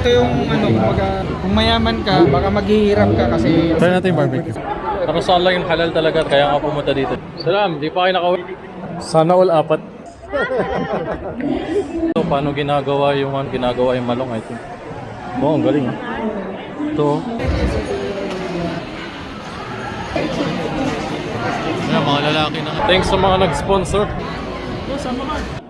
Ito yung kung mayaman ka, baka maghihirap ka kasi... Try natin yung barbecue. Nakasala yung halal talaga, kaya nga pumunta dito. Salam, di pa kayo nakawin. Sana all apat. So, paano ginagawa yung malong, I think. Oh, ang galing. Ito. Ayan, mga lalaki na. Thanks sa mga nag-sponsor.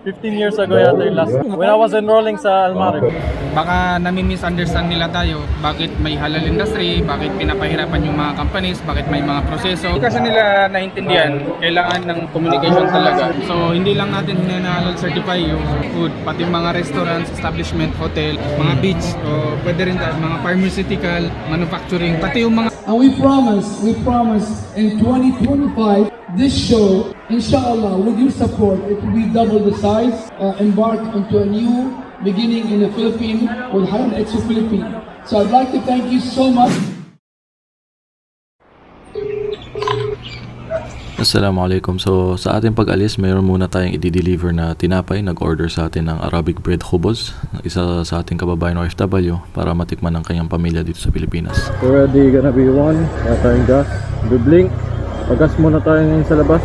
15 years ago yata yung last. When I was enrolling sa Almarib. Baka nami-misunderstand nila tayo bakit may halal industry, bakit pinapahirapan yung mga companies, bakit may mga proseso. Hindi kasi nila naintindihan, kailangan ng communication talaga. So hindi lang natin hinahalal certify yung food, pati mga restaurants, establishment, hotel, mga beach, o pwede rin tayo, mga pharmaceutical, manufacturing, pati yung mga... And we promise in 2025, this show, inshallah, with your support, it will be double the size, embark into a new beginning in the Philippines with Halal Expo Philippines. So I'd like to thank you so much. Assalamualaikum. So sa ating pag-alis, mayroon muna tayong i-deliver na tinapay. Nag-order sa atin ng Arabic bread khubuz, isa sa ating kababayan OFW, para matikman ng kanyang pamilya dito sa Pilipinas. Already gonna be one. Wala tayong gas. Biblink. Pagas muna tayo ngayon sa labas.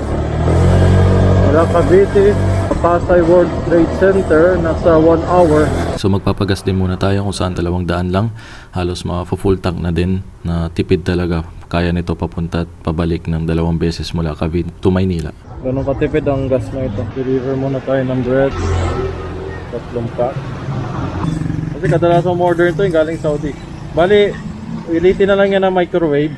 Wala Cavite, Pasay World Trade Center, nasa 1 hour. So magpapagas din muna tayo kung saan 200 lang. Halos full tank na din, na tipid talaga. Kaya nito papunta at pabalik ng 2 beses mula Cavite to Maynila. Ganun katipid ang gas na ito. Deliver muna tayo ng bread. 3 pack. Kasi kadalasan umorder ito yung galing Saudi. Bali, ilitin na lang yan ng microwave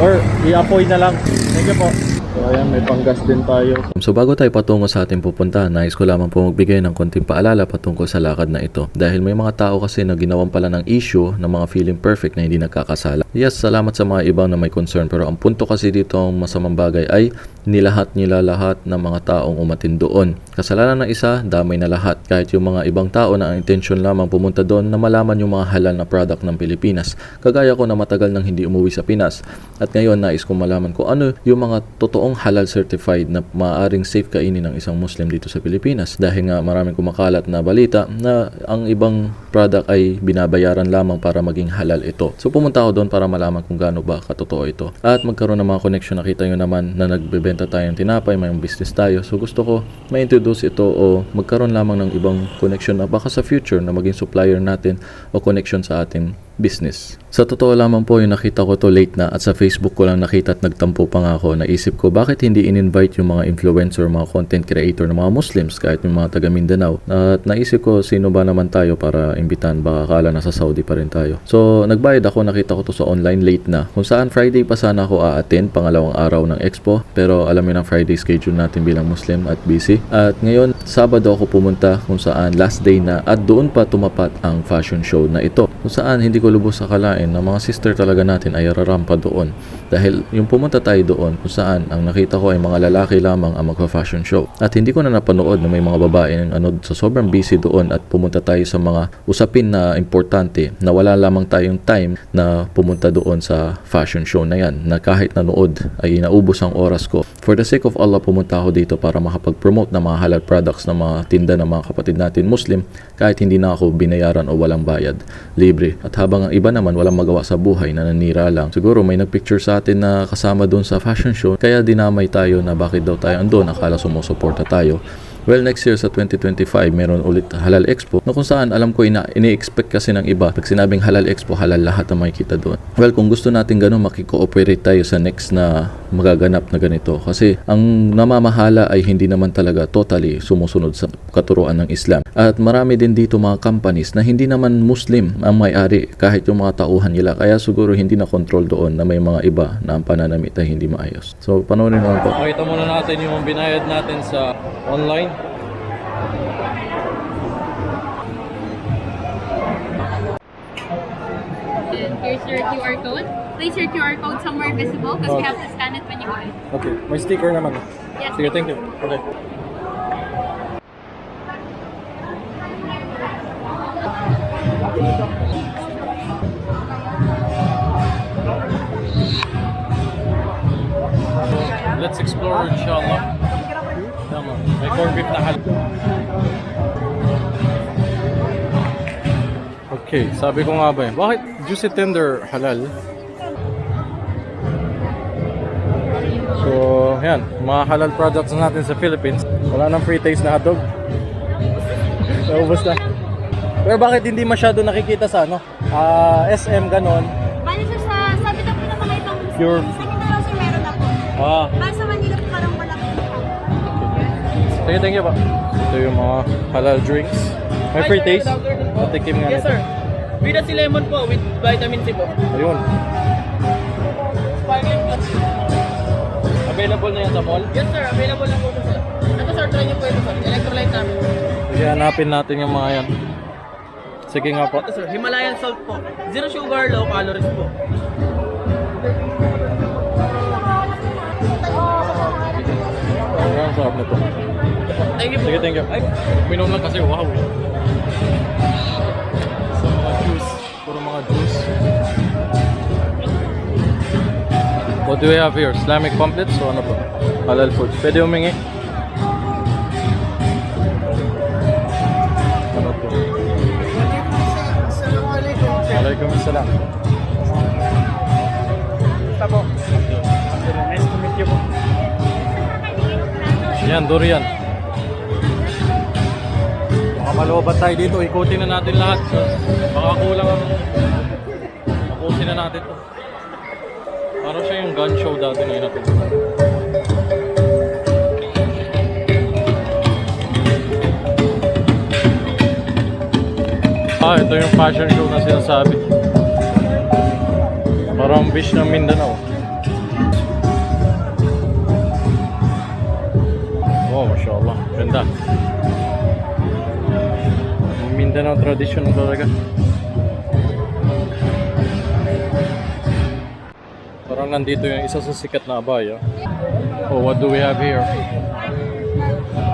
or i-apoy na lang. Thank you po. So ayan, may panggas din tayo. So bago tayo patungo sa ating pupuntahan, nais ko lamang po magbigay ng konting paalala patungkol sa lakad na ito. Dahil may mga tao kasi na ginawan pala ng issue ng mga feeling perfect na hindi nagkakasala. Yes, salamat sa mga ibang na may concern, pero ang punto kasi dito ang masamang bagay ay nilahat ng mga taong umatin doon. Kasalanan ng isa, damay na lahat. Kahit yung mga ibang tao na ang intention lamang pumunta doon na malaman yung mga halal na product ng Pilipinas. Kagaya ko na matagal nang hindi umuwi sa Pinas. At ngayon nais kong malaman kung ano yung mga totoong halal certified na maaaring safe kainin ng isang Muslim dito sa Pilipinas. Dahil nga maraming kumakalat na balita na ang ibang product ay binabayaran lamang para maging halal ito. So pumunta ako doon para malaman kung gaano ba katotoo ito. At magkaroon ng mga connection. Nakita nyo naman na nagbebenta tayo ng tinapay, may business tayo. So gusto ko ma-introduce ito o magkaroon lamang ng ibang connection na baka sa future na maging supplier natin o connection sa ating business. Sa totoo lamang po, yung nakita ko to late na at sa Facebook ko lang nakita at nagtampo pa nga ako. Naisip ko bakit hindi in-invite yung mga influencer, mga content creator ng mga Muslims, kahit yung mga taga Mindanao. At naisip ko sino ba naman tayo para imbitan, baka akala nasa Saudi pa rin tayo. So nagbayad ako, nakita ko to sa online late na. Kung saan Friday pa sana ako a-attend, pangalawang araw ng expo. Pero alam mo ng Friday schedule natin bilang Muslim at busy. At ngayon, Sabado ako pumunta kung saan last day na at doon pa tumapat ang fashion show na ito. Kung saan hindi ko lubos akalain na mga sister talaga natin ay rarampa doon. Dahil yung pumunta tayo doon kung saan ang nakita ko ay mga lalaki lamang ang magpa-fashion show. At hindi ko na napanood na may mga babae sa sobrang busy doon at pumunta tayo sa mga usapin na importante na wala lamang tayong time na pumunta doon sa fashion show na yan, na kahit nanood ay naubos ang oras ko. For the sake of Allah, pumunta ako dito para makapag-promote ng mga halal products ng mga tinda ng mga kapatid natin Muslim kahit hindi na ako binayaran o walang bayad. Libre. At habang ang iba naman walang magawa sa buhay na nanira lang. Siguro may nagpicture sa atin na kasama doon sa fashion show kaya dinamay tayo na bakit daw tayo andun, akala sumusuporta tayo. Well, next year sa 2025, meron ulit Halal Expo na kung saan alam ko ini-expect kasi ng iba. Pag sinabing Halal Expo, halal lahat ang makikita doon. Well, kung gusto natin gano'n, makiko-operate tayo sa next na magaganap na ganito. Kasi ang namamahala ay hindi naman talaga totally sumusunod sa katuruan ng Islam. At marami din dito mga companies na hindi naman Muslim ang may-ari kahit yung mga tauhan nila. Kaya siguro hindi na control doon na may mga iba na ang pananamit ay hindi maayos. So, panoorin naman po. Pakita muna natin yung binayad natin sa online. Here's your QR code. Place your QR code somewhere visible because we have to scan it when you go in. Okay, may sticker naman. Yes. Sige, thank you. Okay. Let's explore, inshallah. Tama. May corned beef na halal. Okay, sabi ko nga ba eh, bakit juicy tender halal? So, yan, mga halal products natin sa Philippines. Wala nang free taste na hotdog. Naubos na. Pero bakit hindi masyado nakikita sa ano? SM ganon. Bali sir, sabi na po na mga itong Pure. sa Mindanao sir, meron na po. Bali sa Manila po parang malaki po. Sige, thank you pa. Ito yung mga halal drinks. May free taste. Patikim nga Yes nito. sir. Vida si lemon po with vitamin C po. Ayun. Sparkling plus. Available na yan sa mall? Yes sir, available lang po ito sir. Ito sir, try niyo po ito sir. Electrolyte namin. Sige, hanapin natin yung mga yan. Sige nga po. Ito sir, Himalayan salt po. Zero sugar, low calories po. Ang sarap nito. Thank you po. Sige, thank you. Ay, minom lang kasi, wow. So, mga juice. Puro mga juice. What do we have here? Islamic pamphlets? So ano po? Halal foods. Pwede humingi? Ano po? Alaikum assalam. Tabo. Nice to meet you po. Yan, durian. Baka maloobat tayo dito. Ikutin na natin lahat. Baka kulang ang... Tapusin na natin to. Parang siya yung gun show dati na natin. Ito yung fashion show na sinasabi. Parang beach ng Mindanao. Oh, mashallah. Ganda. Mindanao tradition talaga. Parang nandito yung isa sa sikat na abaya. Oh, what do we have here?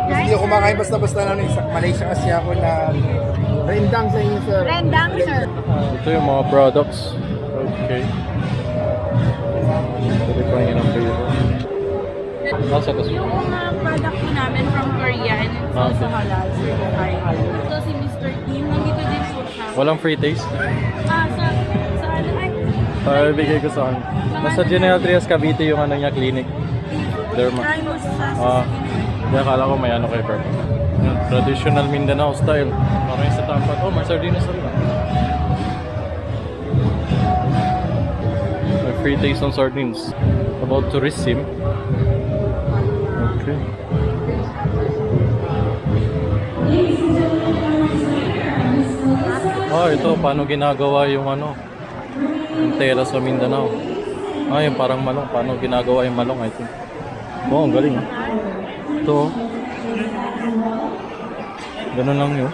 Hindi ako kumakain basta-basta lang ng isang Malaysia kasi ako na rendang sa inyo, sir. Rendang sir. Ito yung mga products. Okay. Pwede pa yun ang pwede. Nasa kaso. Yung product po namin from Korea and it's also halal certified. Ito si Mr. Kim, nandito din po siya. Walang free taste? Sa ano ay, Bigay ko sa akin. Nasa General Trias Cavite yung ano niya, clinic. Derma. try mo sa Kaya akala ko may ano kay Bert. Yung traditional Mindanao style. Parang yung sa tampat. Oh, may sardinas na rin. May free taste ng sardines. About tourism. Okay. Ito. Paano ginagawa yung ano? Yung tela sa Mindanao. Yung parang malong. Paano ginagawa yung malong, I think. Oh, ang galing. Ito. Ganun lang yun.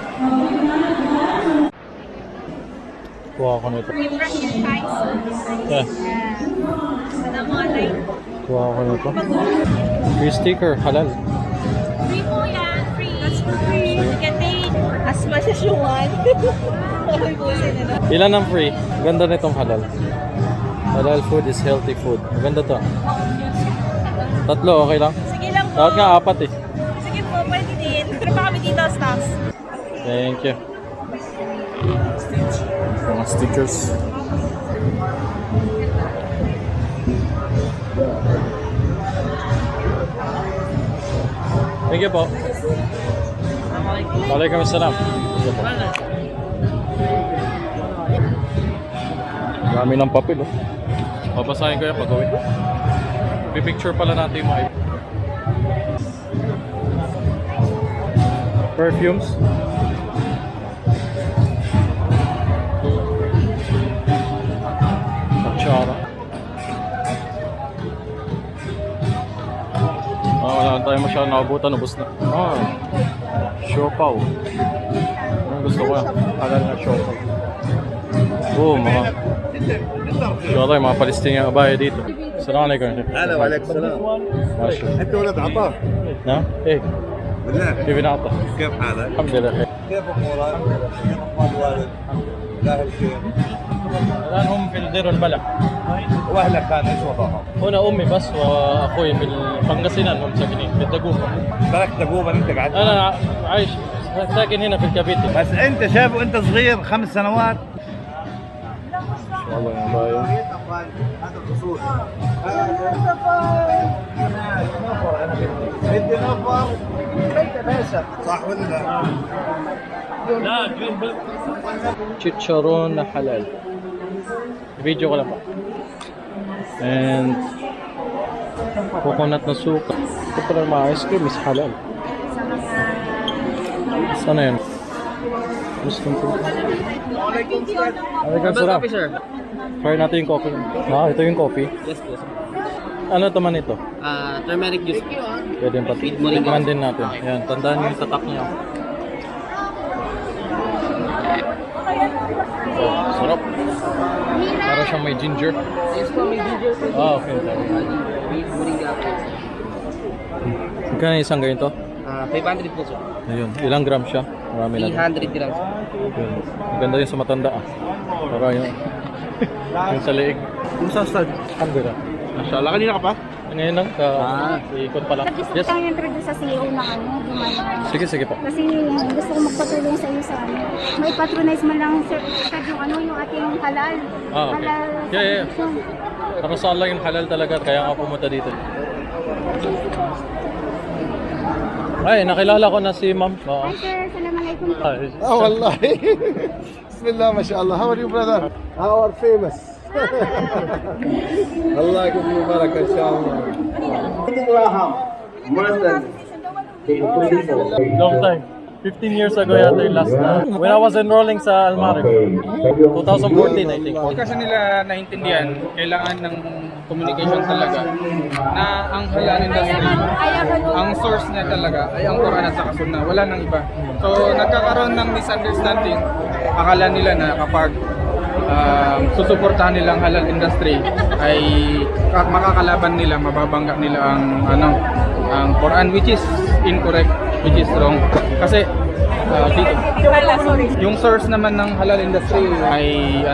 Kuha ko nito. We brush your thighs. Yeah. Alam mo, like, Kuha ko nito. Free sticker, halal. free po yan, free. That's for free. You can take as much as you want. Okay po sila. Ilan ang free? Ganda nitong halal. Halal food is healthy food. Maganda to. Tatlo, okay lang? Sige lang po. Dapat nga apat eh. Sige po, pwede din. Pero pa kami dito, stocks. Thank you. Mga stickers. Thank you po. Waalaikumsalam. Dami ng papel oh. Babasahin ko yan pag-uwi. Pipicture pala natin yung mga perfumes. Kutsara. Wala na tayo masyadong nakabutan. Ubus na. Siopaw. Ang gusto ko yan. Halal na siopaw. Mga شو mga Palestinian abaya dito. السلام عليكم. هلا وعليكم السلام. ماشي. انت ولد عطاء؟ نعم؟ ايه بالله كيف نعطى؟ كيف حالك؟ الحمد لله خير. كيف امورك؟ كيف اخبار الوالد؟ الاهل كيف؟ الان هم في الدير والبلع. واهلك كان ايش وضعهم؟ هنا امي بس واخوي في البنغسينان هم ساكنين في الدقوقه. بالك تقوم انت قاعد انا عايش ساكن هنا في الكابيتي. بس انت شايف وانت صغير 5 سنوات Walang bayo. صح ولا لا؟ Chicharon na halal. Video ko lang pa. And coconut na suka. Ito pala mga ice cream is halal. Sana yun? Gusto ko. Alaikum salam. Try natin yung coffee. Ito yung coffee. Yes, po. Ano naman ito? Turmeric juice. Pwede yung pati. Tikman din natin. Yan, tandaan nyo yung tatak niya. Oh, sarap. Para siyang may ginger. Yes po, may ginger po. Okay. May moringa po. Magkano isang ganito? 500 po, sir. Ayun. Ilang gram siya? Marami na. 300 grams. Yun. Maganda yung sa matanda Para yung yung sa leeg. Kumusta start? Hanggang. Mashallah, kanina ka pa? Ngayon lang, ikot pa lang. Gusto Yes. ko tayong introduce sa CEO na gumana. Sige po. Kasi gusto ko magpatulong sa iyo sa may patronize man lang sir yung ating halal. Okay. Halal Yeah. selection. Para sa Allah yung halal talaga, kaya nga pumunta dito. Ay, nakilala ko na si ma'am. Oo. Hi sir, Assalamualaikum. والله بسم الله ما شاء الله. How are you brother? Our famous. الله يكون مبارك ان شاء الله. Long time. 15 years ago yata yung last na. When I was enrolling sa Almarif. 2014 I think. Hindi kasi nila naintindihan, kailangan ng communication talaga na ang halal industry, ang source niya talaga ay ang Quran at saka Sunnah, wala nang iba. So nagkakaroon ng misunderstanding, akala nila na kapag susuportahan nilang halal industry ay makakalaban nila, mababangga nila ang Quran, which is incorrect, which is wrong. Kasi dito, yung source naman ng halal industry ay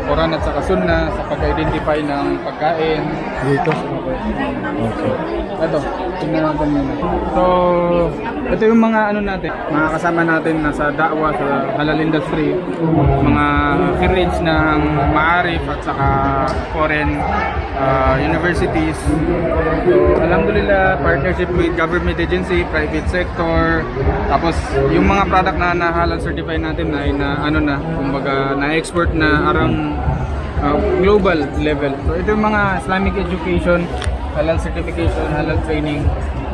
Quran at saka Sunnah sa pag-identify ng pagkain. Dito. Ito, tingnan natin yun. So, ito yung mga natin, mga kasama natin na sa da'wa sa halal industry, mga affiliates ng Ma'arif at saka foreign universities. So, alhamdulillah, partnership with government agency, private sector, tapos yung mga product na halal certified natin ay kumbaga na-export na around global level. So, ito yung mga Islamic education, halal certification, halal training,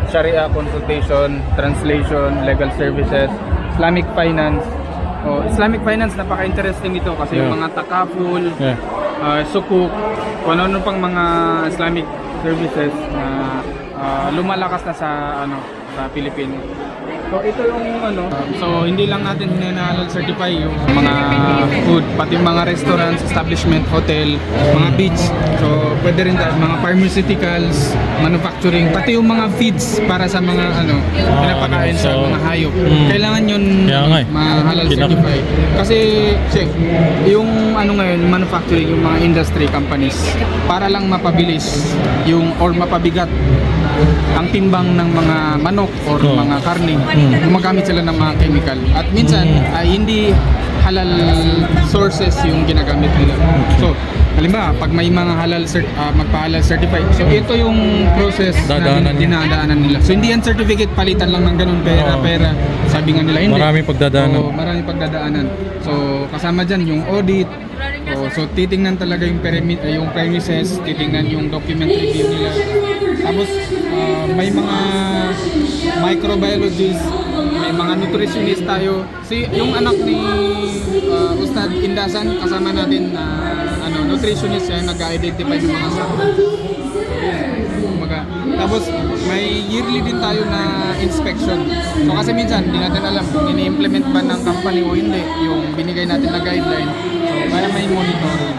Sharia consultation, translation, legal services, Islamic finance. Islamic finance, napaka-interesting ito kasi yung mga takaful, sukuk, kung ano pang mga Islamic services na lumalakas na sa Pilipinas. So ito yung so hindi lang natin hinahalal certify yung mga food, pati yung mga restaurants, establishment, hotel, mga beach. So pwede rin tayo mga pharmaceuticals, manufacturing, pati yung mga feeds para sa mga pinapakain sa mga hayop. Kailangan yun mahalal certify. Kasi check, yung ngayon, manufacturing, yung mga industry companies, para lang mapabilis yung or mapabigat ang timbang ng mga manok or mga karne, gumagamit sila ng mga chemical. At minsan ay hindi halal sources yung ginagamit nila. So, halimbawa, pag may mga halal magpa-halal certified. So, ito yung process na dinadaanan nila. So, hindi yan certificate palitan lang ng ganun pera. Sabi nga nila, hindi. Maraming pagdadaanan. So, maraming pagdadaanan. So, kasama dyan yung audit. So, titingnan talaga yung premises, titingnan yung document review nila. Tapos, may mga microbiologists, may mga nutritionist tayo. Yung anak ni Ustad Indasan, kasama natin na nutritionist siya, nag-identify ng mga supplements. Tapos may yearly din tayo na inspection. So kasi minsan hindi natin alam kung ini-implement ba ng company o hindi yung binigay natin na guideline. So kaya may monitoring.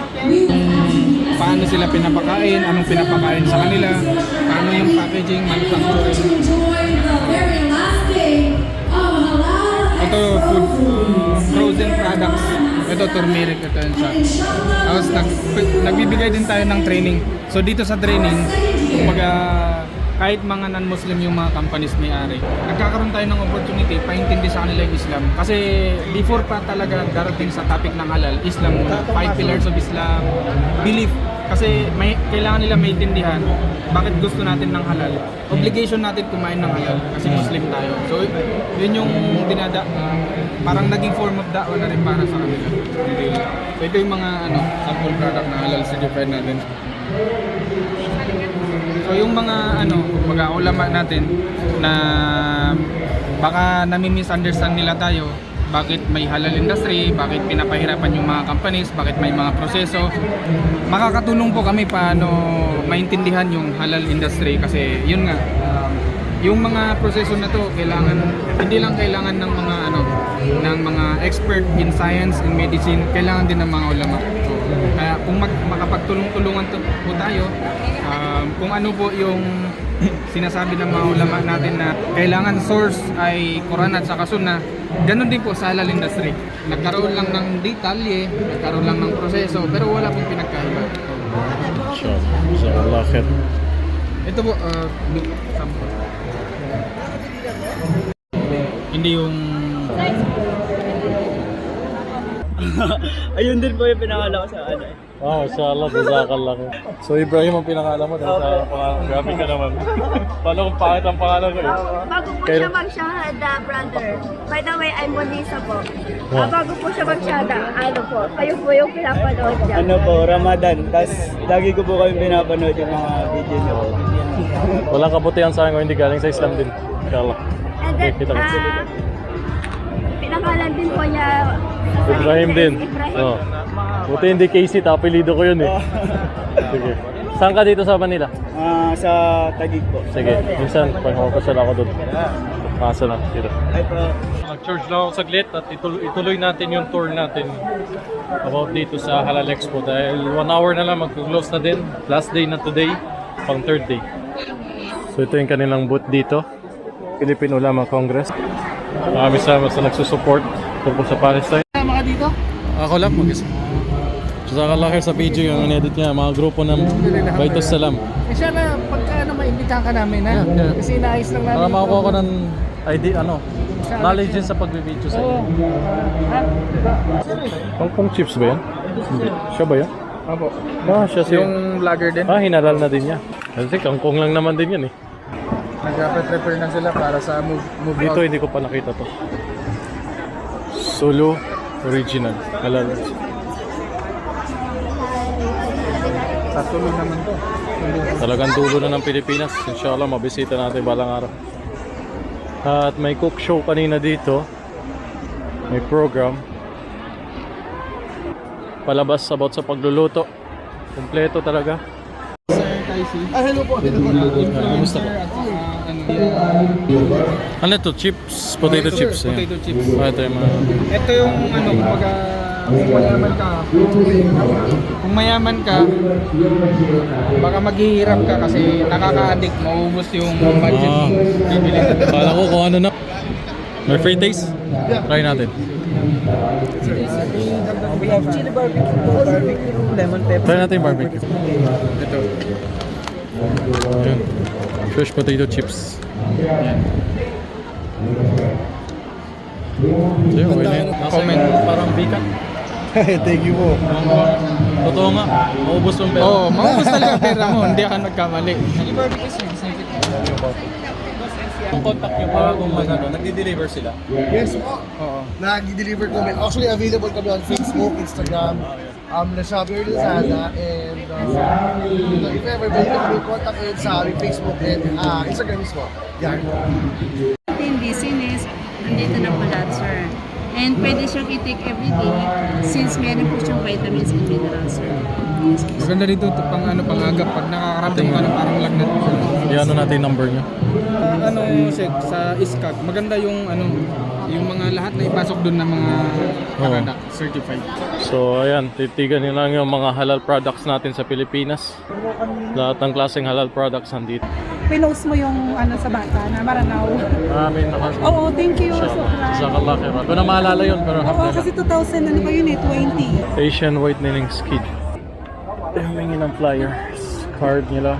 Paano sila pinapakain, anong pinapakain sa kanila, paano yung packaging, manufacturing. Ito food, frozen products. Ito turmeric, ito yun siya. Tapos nagbibigay din tayo ng training. So dito sa training, kumbaga kahit mga non-Muslim yung mga companies may-ari, nagkakaroon tayo ng opportunity paintindi sa kanila yung Islam. Kasi before pa talaga darating sa topic ng halal, Islam muna. 5 pillars of Islam, belief. Kasi kailangan nila maintindihan bakit gusto natin ng halal. Obligation natin kumain ng halal kasi Muslim tayo. So yun yung parang naging form of da'wah na rin para sa kanila. So ito yung mga sample product na halal certified natin. So yung mga ulama natin na baka nami-misunderstand nila tayo, bakit may halal industry, bakit pinapahirapan yung mga companies, bakit may mga proseso. Makakatulong po kami paano maintindihan yung halal industry kasi yun nga, yung mga proseso na to hindi lang kailangan ng mga ng mga expert in science and medicine, kailangan din ng mga ulama. So, kaya kung makapagtulong-tulungan po tayo, kung ano po yung sinasabi ng mga ulama natin na kailangan source ay Quran at saka Sunnah, ganun din po sa halal industry. Nagkaroon lang ng detalye, nagkaroon lang ng proseso, pero wala pong pinagkaiba. Jazakallah khair. Ito po, sample. Hindi yung... Ayun din po yung pinakala ko sa ano. Mashallah, jazakallah khair. So Ibrahim ang pinangalan mo dahil sa pangalan. Grabe ka naman. Paano kung pangit ang pangalan ko eh? Bago po siya mag-shahada, brother. By the way, I'm Monisa po. Bago po siya mag-shahada, kayo po yung pinapanood niya. Ano po, Ramadan. Tapos lagi ko po kayong pinapanood yung mga video niyo. Walang kabutihan sa akin kung hindi galing sa Islam din. Inshallah. And then, Kita ko. pinakalan din po niya sa Ibrahim din. Ibrahim. Oh. Buti hindi Casey, tapilido ko yun eh. Sige. Saan ka dito sa Manila? Sa Taguig po. Sige, minsan pag-focus ako doon. Kaso lang, dito. Ay po. Mag-charge lang ako saglit at ituloy natin yung tour natin about dito sa Halal Expo dahil 1 hour na lang mag-close na din. Last day na today, pang third day. So ito yung kanilang booth dito, Philippine Ulama Congress. Maraming salamat sa nagsusupport tungkol sa Palestine. Tama ka dito? Ako lang mag-isa. Jazakallah khair sa video yung in-edit niya, mga grupo ng Baitus Salam. Siya na, pagka maimbitahan ka namin ha? Yeah. Kasi inaayos lang namin. Para makukuha ko ng idea, knowledge din sa pag-video sa inyo. Pang chips ba yan? Hindi. Siya ba yan? Opo. Siya siya. Yung vlogger din. Hinalal na din niya. Kasi kangkong lang naman din yan eh. Nag-prepare na sila para sa move Dito out. hindi ko pa nakita to. Solo original. Halal. Sa tulog naman to. Talagang dulo na ng Pilipinas. Inshallah, mabisita natin balang araw. At may cook show kanina dito. May program. Palabas about sa pagluluto. Kompleto talaga. Sir Taisi. Hello po. Kumusta po? Ano ito? Chips? Potato chips. Ayan. Potato chips. Ito yung mga... Ito yung kumbaga kung mayaman ka. Kung mayaman ka, baka maghihirap ka kasi nakaka-addict, maubos yung budget mo. Bibili ka. Kala ko kung ano na. May free taste? Try natin. We have chili barbecue, lemon pepper. Try natin yung barbecue. Ito. Yun. Fresh potato chips. So yun, okay na yun. Comment. Parang bikat. Thank you po. Totoo nga, maubos yung pera. Oo, maubos talaga ang pera mo, hindi ka nagkamali. Yung contact nyo para kung nagdi-deliver sila. Yes po. Oo. Nag-deliver kami. Actually, available kami on Facebook, Instagram, Shopee or Lazada, and if ever, pwede kami contact in sa aming Facebook and Instagram is po. Yan. Ating business, nandito na po lahat, sir. And pwede siyang i-take everyday since meron po siyang vitamins and minerals, sir. Yes, po. Maganda dito ito pang agap pag nakakaramdam ka na parang lagnat. Iano natin yung number nyo. Sa ISCAG, maganda yung yung mga lahat na ipasok doon ng mga product certified. So ayan, titigan nyo lang yung mga halal products natin sa Pilipinas. Lahat ng klaseng halal products nandito. Pinost mo yung sa bata na Maranao. Maraming Oo, thank you. Jazakallah khair. Ko na maalala yun pero Oo, kasi 2000 pa yun 20. Asian Whitening Skid. Humingi ng flyers, card nila.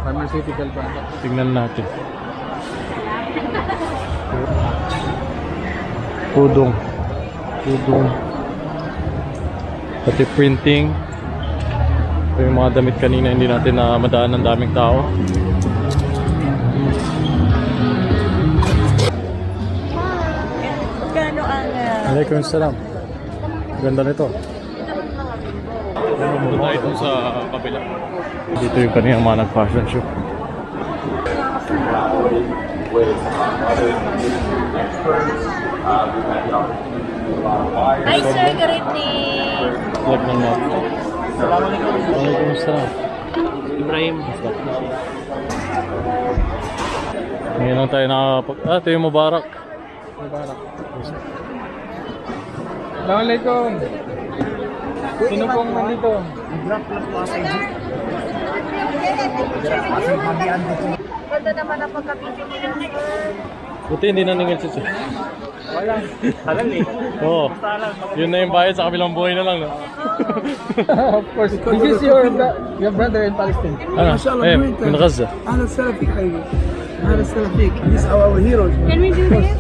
Pharmaceutical product. Tingnan natin. Tudong. Pati printing. Ito yung mga damit kanina, hindi natin na madaan ng daming tao. Kano ang... Alaikum salam. Ganda nito. Doon tayo dun sa kabila. Dito yung kanina mga nag-fashion show. Hi sir, good evening. Vlog ng mga. Alaikum salam. Ibrahim. Ngayon lang tayo nakapag... ito yung Mubarak. Assalamualaikum. Sino pong nandito? Ganda naman ang pagkabidyo nila, sir. Buti hindi naningil si Sir. Wala. Halal eh. Oo. Yun na yung bayad sa kabilang buhay na lang. No? Of course. This is your brother in Palestine. Ano? Eh, min Gaza. أهلا وسهلا فيك حبيبي. أهلا وسهلا فيك. These are our heroes. Can we do this?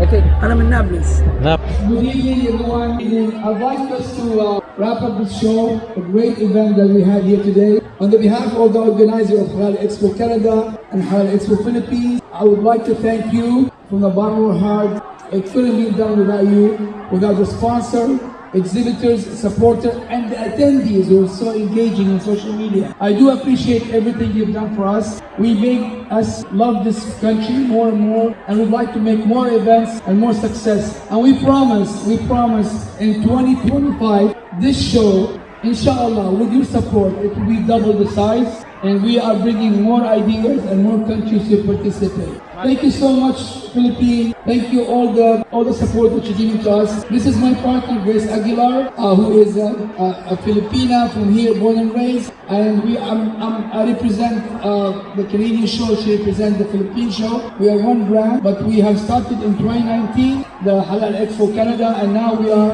Okay. أنا من نابلس. Nap. Good evening, everyone. I'd like us to wrap up this show, a great event that we had here today. On the behalf of the organizer of Halal Expo Canada and Halal Expo Philippines, I would like to thank you from the bottom of our heart. It couldn't be done without you, without the sponsor, exhibitors, supporter, and the attendees who are so engaging on social media. I do appreciate everything you've done for us. We make us love this country more and more, and we'd like to make more events and more success. And we promise in 2025, this show, inshallah, with your support, it will be double the size, and we are bringing more ideas and more countries to participate. Thank you so much, Philippines. Thank you all the support that you're giving to us. This is my partner, Grace Aguilar, who is a Filipina from here, born and raised. And I represent the Canadian show. She represents the Philippine show. We are one brand, but we have started in 2019 the Halal Expo Canada, and now we are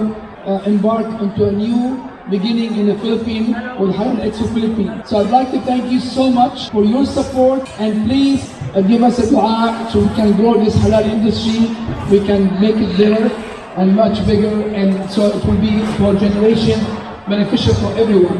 embarked into a new beginning in the Philippines with Halal Expo Philippines. So I'd like to thank you so much for your support, and please give us a dua so we can grow this halal industry, we can make it bigger and much bigger, and so it will be for a generation beneficial for everyone.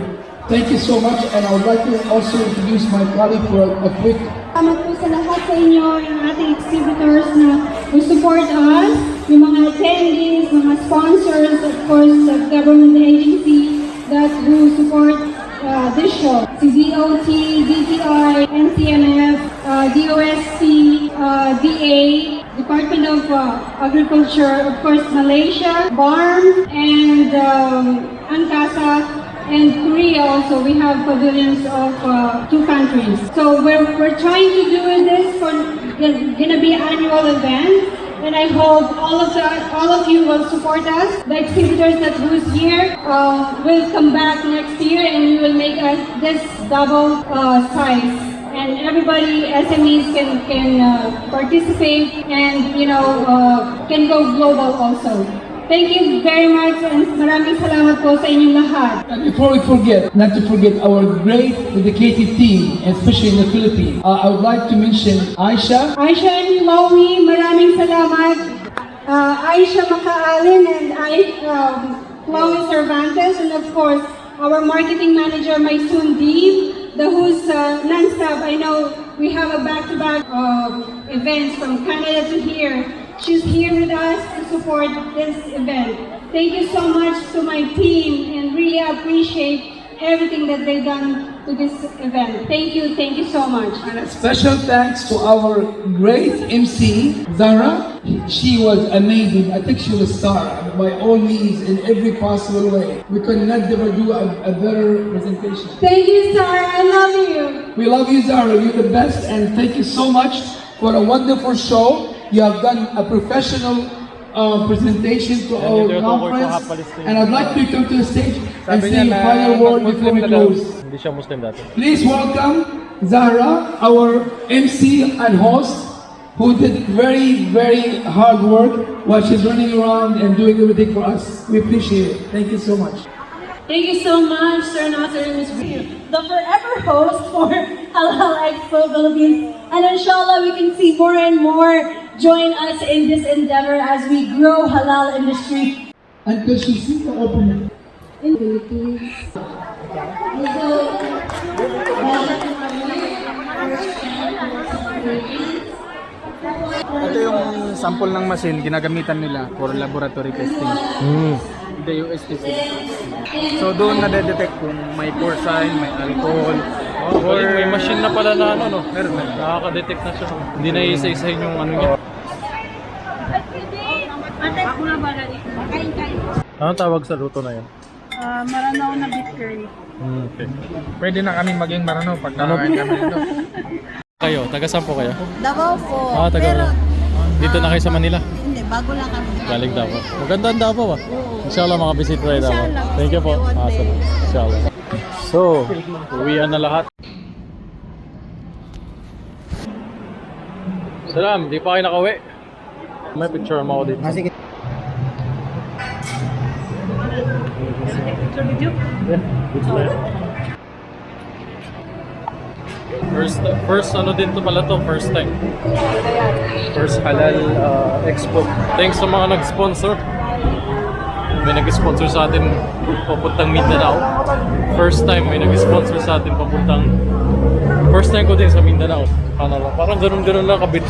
Thank you so much, and I would like to also introduce my colleague for a quick. Salamat po sa lahat sa inyo, yung ating exhibitors na who support us, yung mga attendees, mga sponsors, of course, the government agency that who support this show. Si DOT, DTI, NCMF, DOSC, DA, Department of Agriculture, of course, Malaysia, BARM, and ANCASA, and Korea also. We have pavilions of 2 countries. So we're trying to do this for gonna be an annual event, and I hope all of you will support us. The exhibitors that who's here will come back next year, and we will make this double size. And everybody, SMEs can participate, and can go global also. Thank you very much, and maraming salamat po sa inyong lahat. And before we forget, not to forget our great dedicated team, especially in the Philippines, I would like to mention Aisha. Aisha and Chloe, maraming salamat. Aisha Makaalin and Chloe Cervantes, and of course, our marketing manager, Maysoon Deeb, who's non-stop. I know we have a back-to-back events from Canada to here. She's here with us to support this event. Thank you so much to my team, and really appreciate everything that they've done to this event. Thank you so much. And a special thanks to our great MC, Zara. She was amazing. I think she was a star by all means in every possible way. We could not ever do a better presentation. Thank you, Sarah. I love you. We love you, Zara. You're the best, and thank you so much for a wonderful show. You have done a professional presentation to our conference, and I'd like to come to the stage and say a final word before we close. Hindi siya Muslim dati. Please welcome Zahra, our MC and host, who did very, very hard work while she's running around and doing everything for us. We appreciate it. Thank you so much. Thank you so much, Sir Nasser and Ms. Green, the forever host for Halal Expo Philippines. And inshallah, we can see more and more join us in this endeavor as we grow halal industry. Until she sees the opening. In Philippines. Ito yung sample ng machine ginagamitan nila for laboratory testing. The USTC. So doon na-detect kung may porcine, may alcohol, or May machine na pala na ano, no? meron na. Nakaka-detect na siya. Hindi na isa-isahin yung ano niya. Anong tawag sa luto na yan? Maranaw na beef curry. Okay. Pwede na kami maging marano pag nakakain kami dito. Kayo, taga saan po kayo? Davao po. Taga dito na kayo sa Manila? Hindi, bago lang kami. Galing Davao. Maganda ang Davao ah. Inshallah makabisit tayo Davao. Inshallah. Thank you po. Salamat. Inshallah. So, uwian na lahat. Salam, di pa kayo nakauwi. May picture mo ako dito. Sige. First ano din to pala to, first time. First halal expo. Thanks sa mga nag-sponsor. May nag-sponsor sa atin papuntang Mindanao. First time may nag-sponsor sa atin papuntang. First time ko din sa Mindanao. Parang ganun-ganun lang kabit.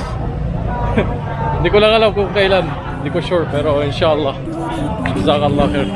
Hindi ko lang alam kung kailan. Hindi ko sure pero inshallah. Jazakallah khair.